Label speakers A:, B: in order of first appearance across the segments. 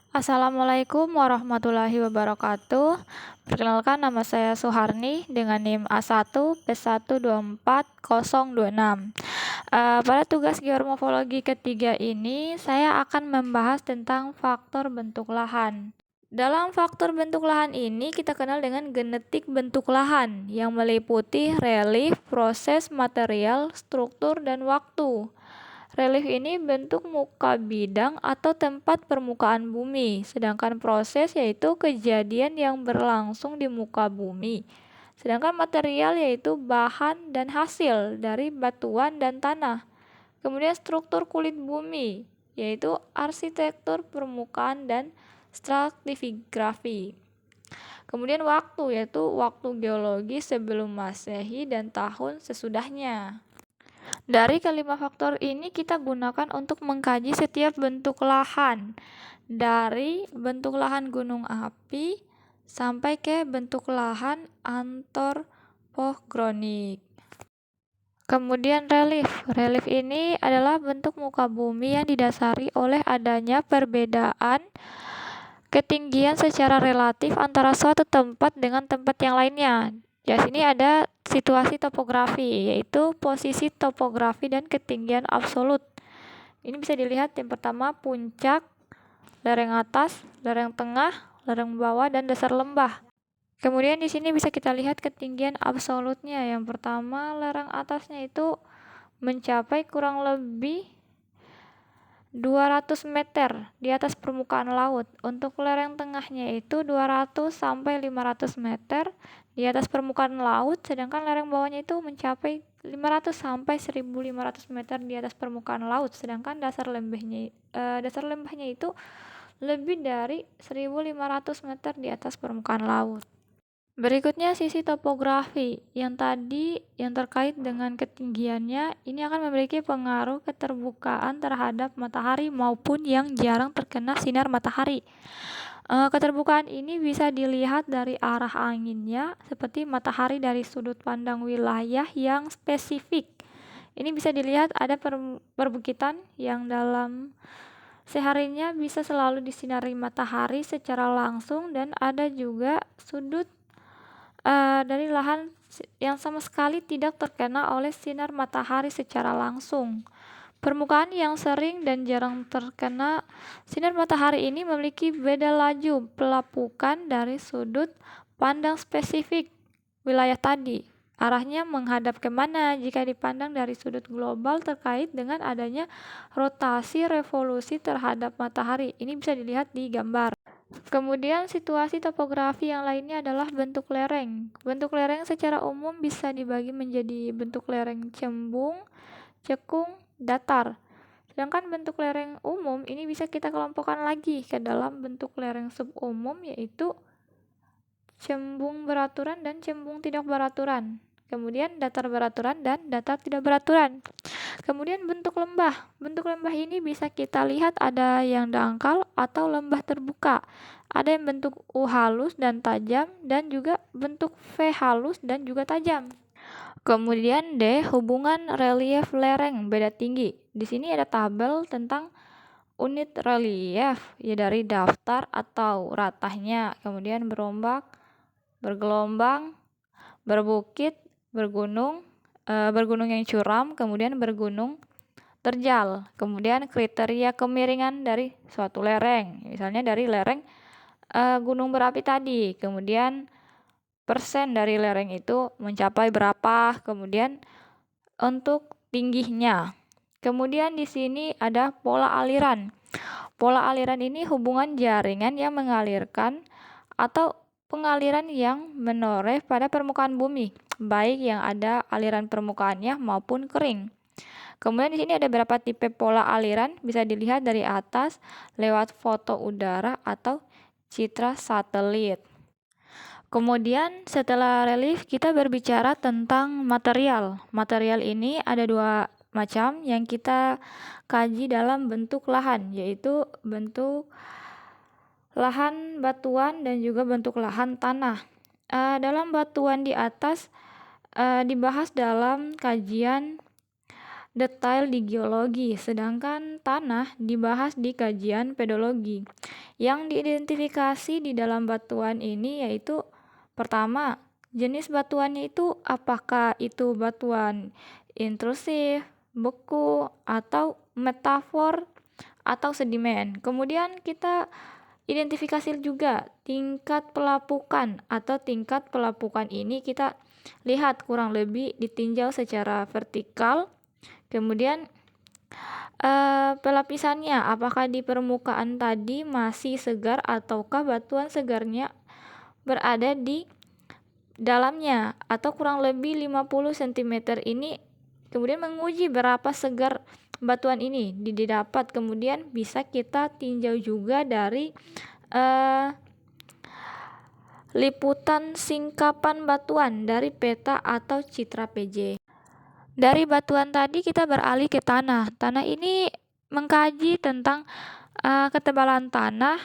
A: Assalamualaikum warahmatullahi wabarakatuh. Perkenalkan, nama saya Suharni dengan NIM A1P1240026. Pada tugas geomorfologi ketiga ini, saya akan membahas tentang faktor bentuk lahan. Dalam faktor bentuk lahan ini, kita kenal dengan genetik bentuk lahan yang meliputi relief, proses, material, struktur, dan waktu. Relief ini bentuk muka bidang atau tempat permukaan bumi, sedangkan proses yaitu kejadian yang berlangsung di muka bumi. Sedangkan material yaitu bahan dan hasil dari batuan dan tanah. Kemudian struktur kulit bumi yaitu arsitektur permukaan dan stratigrafi. Kemudian waktu yaitu waktu geologi sebelum Masehi dan tahun sesudahnya. Dari kelima faktor ini kita gunakan untuk mengkaji setiap bentuk lahan, dari bentuk lahan gunung api sampai ke bentuk lahan antropogenik. Kemudian relief. Relief ini adalah bentuk muka bumi yang didasari oleh adanya perbedaan ketinggian secara relatif antara suatu tempat dengan tempat yang lainnya. Di sini ada situasi topografi, yaitu posisi topografi dan ketinggian absolut. Ini bisa dilihat yang pertama puncak, lereng atas, lereng tengah, lereng bawah, dan dasar lembah. Kemudian di sini bisa kita lihat ketinggian absolutnya. Yang pertama lereng atasnya itu mencapai kurang lebih 200 meter di atas permukaan laut. Untuk lereng tengahnya itu 200 sampai 500 meter di atas permukaan laut, sedangkan lereng bawahnya itu mencapai 500 sampai 1500 meter di atas permukaan laut, sedangkan dasar lembahnya itu lebih dari 1500 meter di atas permukaan laut. Berikutnya sisi topografi. Yang tadi yang terkait dengan ketinggiannya, ini akan memiliki pengaruh keterbukaan terhadap matahari maupun yang jarang terkena sinar matahari. Keterbukaan ini bisa dilihat dari arah anginnya, seperti matahari dari sudut pandang wilayah yang spesifik. Ini bisa dilihat ada perbukitan yang dalam seharinya bisa selalu disinari matahari secara langsung, dan ada juga sudut dari lahan yang sama sekali tidak terkena oleh sinar matahari secara langsung. Permukaan yang sering dan jarang terkena sinar matahari ini memiliki beda laju pelapukan dari sudut pandang spesifik wilayah tadi. Arahnya menghadap kemana jika dipandang dari sudut global terkait dengan adanya rotasi revolusi terhadap matahari. Ini bisa dilihat di gambar. Kemudian situasi topografi yang lainnya adalah bentuk lereng. Bentuk lereng secara umum bisa dibagi menjadi bentuk lereng cembung, cekung, datar. Sedangkan bentuk lereng umum ini bisa kita kelompokkan lagi ke dalam bentuk lereng subumum, yaitu cembung beraturan dan cembung tidak beraturan. Kemudian datar beraturan dan datar tidak beraturan. Kemudian bentuk lembah. Bentuk lembah ini bisa kita lihat ada yang dangkal atau lembah terbuka. Ada yang bentuk U halus dan tajam, dan juga bentuk V halus dan juga tajam. Kemudian D, hubungan relief lereng beda tinggi. Di sini ada tabel tentang unit relief ya, dari daftar atau ratahnya, kemudian berombak, bergelombang, berbukit, bergunung, bergunung yang curam, kemudian bergunung terjal. Kemudian kriteria kemiringan dari suatu lereng, misalnya dari lereng gunung berapi tadi. Kemudian persen dari lereng itu mencapai berapa, kemudian untuk tingginya. Kemudian di sini ada pola aliran. Pola aliran ini hubungan jaringan yang mengalirkan atau pengaliran yang menoreh pada permukaan bumi, baik yang ada aliran permukaannya maupun kering. Kemudian di sini ada beberapa tipe pola aliran, bisa dilihat dari atas lewat foto udara atau citra satelit. Kemudian setelah relief kita berbicara tentang material. Material ini ada dua macam yang kita kaji dalam bentuk lahan, yaitu bentuk lahan batuan dan juga bentuk lahan tanah. Dalam batuan di atas dibahas dalam kajian detail di geologi, sedangkan tanah dibahas di kajian pedologi. Yang diidentifikasi di dalam batuan ini yaitu pertama, jenis batuannya itu apakah itu batuan intrusif, beku, atau metafor, atau sedimen. Kemudian kita identifikasi juga tingkat pelapukan atau tingkat pelapukan ini kita lihat kurang lebih ditinjau secara vertikal. Kemudian pelapisannya apakah di permukaan tadi masih segar ataukah batuan segarnya berada di dalamnya atau kurang lebih 50 cm ini. Kemudian menguji berapa segar batuan ini didapat. Kemudian bisa kita tinjau juga dari liputan singkapan batuan dari peta atau citra PJ. Dari batuan tadi kita beralih ke tanah. Tanah ini mengkaji tentang ketebalan tanah,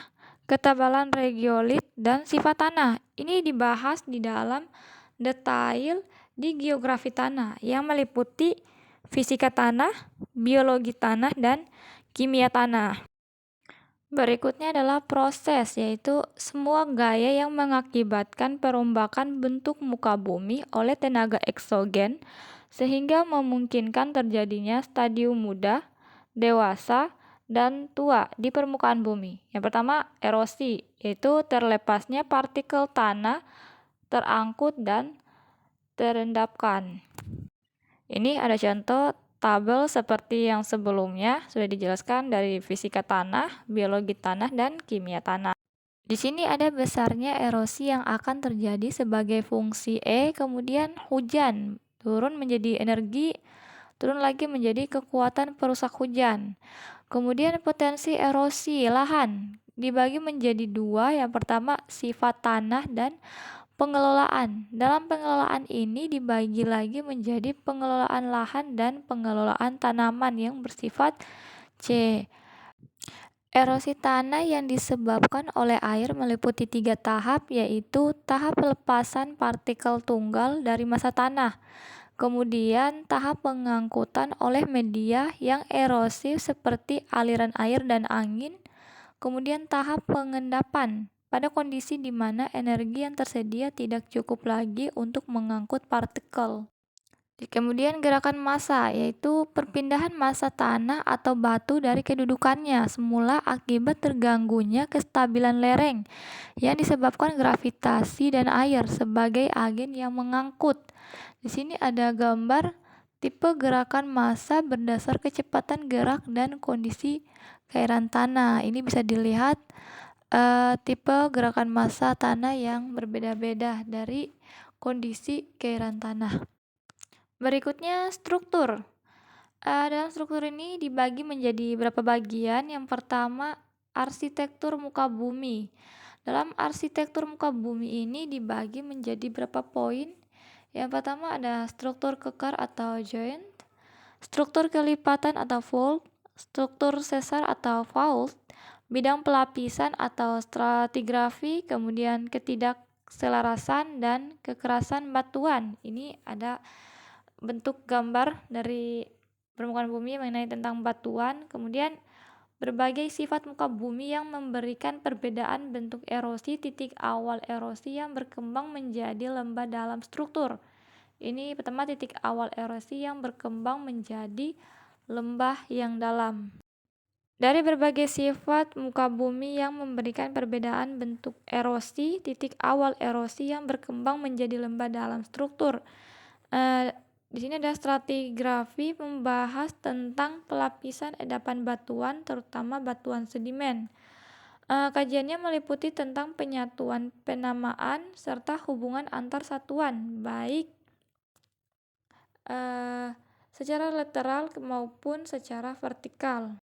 A: ketebalan regiolit, dan sifat tanah. Ini dibahas di dalam detail di geografi tanah yang meliputi fisika tanah, biologi tanah, dan kimia tanah. Berikutnya adalah proses, yaitu semua gaya yang mengakibatkan perombakan bentuk muka bumi oleh tenaga eksogen sehingga memungkinkan terjadinya stadium muda, dewasa, dan tua di permukaan bumi. Yang pertama, erosi, yaitu terlepasnya partikel tanah terangkut dan terendapkan. Ini ada contoh tabel seperti yang sebelumnya sudah dijelaskan dari fisika tanah, biologi tanah, dan kimia tanah. Di sini ada besarnya erosi yang akan terjadi sebagai fungsi E, kemudian hujan turun menjadi energi, turun lagi menjadi kekuatan perusak hujan. Kemudian potensi erosi lahan dibagi menjadi dua, yang pertama sifat tanah dan pengelolaan. Dalam pengelolaan ini dibagi lagi menjadi pengelolaan lahan dan pengelolaan tanaman yang bersifat C. Erosi tanah yang disebabkan oleh air meliputi 3 tahap, yaitu tahap pelepasan partikel tunggal dari massa tanah, kemudian tahap pengangkutan oleh media yang erosif seperti aliran air dan angin, kemudian tahap pengendapan pada kondisi di mana energi yang tersedia tidak cukup lagi untuk mengangkut partikel. Kemudian gerakan massa, yaitu perpindahan massa tanah atau batu dari kedudukannya semula akibat terganggunya kestabilan lereng yang disebabkan gravitasi dan air sebagai agen yang mengangkut. Di sini ada gambar tipe gerakan massa berdasar kecepatan gerak dan kondisi cairan tanah. Ini bisa dilihat tipe gerakan massa tanah yang berbeda-beda dari kondisi cairan tanah. Berikutnya struktur. Dalam struktur ini dibagi menjadi beberapa bagian. Yang pertama, arsitektur muka bumi. Dalam arsitektur muka bumi ini dibagi menjadi beberapa poin. Yang pertama ada struktur kekar atau joint, struktur kelipatan atau fold, struktur sesar atau fault, bidang pelapisan atau stratigrafi, kemudian ketidakselarasan dan kekerasan batuan. Ini ada bentuk gambar dari permukaan bumi mengenai tentang batuan. Kemudian berbagai sifat muka bumi yang memberikan perbedaan bentuk erosi, titik awal erosi yang berkembang menjadi lembah dalam struktur. Ini pertama titik awal erosi yang berkembang menjadi lembah yang dalam. Dari berbagai sifat muka bumi yang memberikan perbedaan bentuk erosi, titik awal erosi yang berkembang menjadi lembah dalam struktur. Di sini ada stratigrafi membahas tentang pelapisan endapan batuan, terutama batuan sedimen. Kajiannya meliputi tentang penyatuan penamaan serta hubungan antar satuan, baik secara lateral maupun secara vertikal.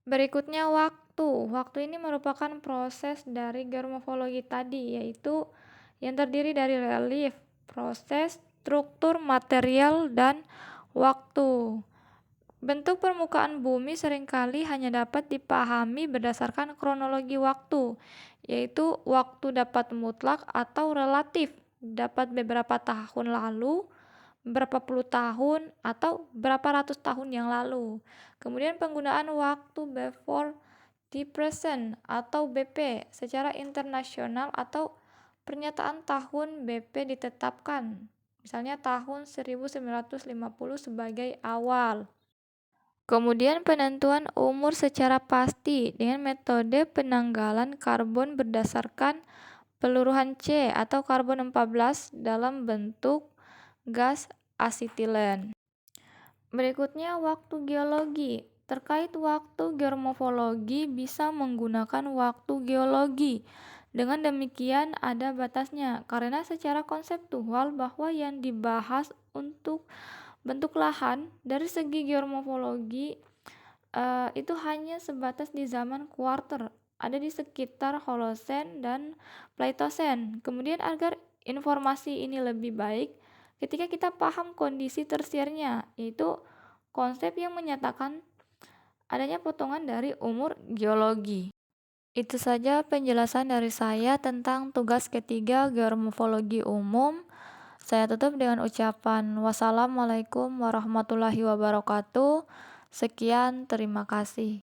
A: Berikutnya waktu. Waktu ini merupakan proses dari geomorfologi tadi, yaitu yang terdiri dari relief, proses, struktur, material, dan waktu. Bentuk permukaan bumi seringkali hanya dapat dipahami berdasarkan kronologi waktu, yaitu waktu dapat mutlak atau relatif, dapat beberapa tahun lalu, berapa puluh tahun, atau berapa ratus tahun yang lalu. Kemudian penggunaan waktu before depression atau BP secara internasional atau pernyataan tahun BP ditetapkan. Misalnya tahun 1950 sebagai awal. Kemudian penentuan umur secara pasti dengan metode penanggalan karbon berdasarkan peluruhan C atau karbon 14 dalam bentuk gas asetilen. Berikutnya waktu geologi. Terkait waktu geomorfologi bisa menggunakan waktu geologi. Dengan demikian ada batasnya karena secara konseptual bahwa yang dibahas untuk bentuk lahan dari segi geomorfologi itu hanya sebatas di zaman kuarter, ada di sekitar Holosen dan Pleistocene. Kemudian agar informasi ini lebih baik, ketika kita paham kondisi tersiernya, yaitu konsep yang menyatakan adanya potongan dari umur geologi. Itu saja penjelasan dari saya tentang tugas ketiga geomorfologi umum. Saya tutup dengan ucapan wassalamualaikum warahmatullahi wabarakatuh. Sekian, terima kasih.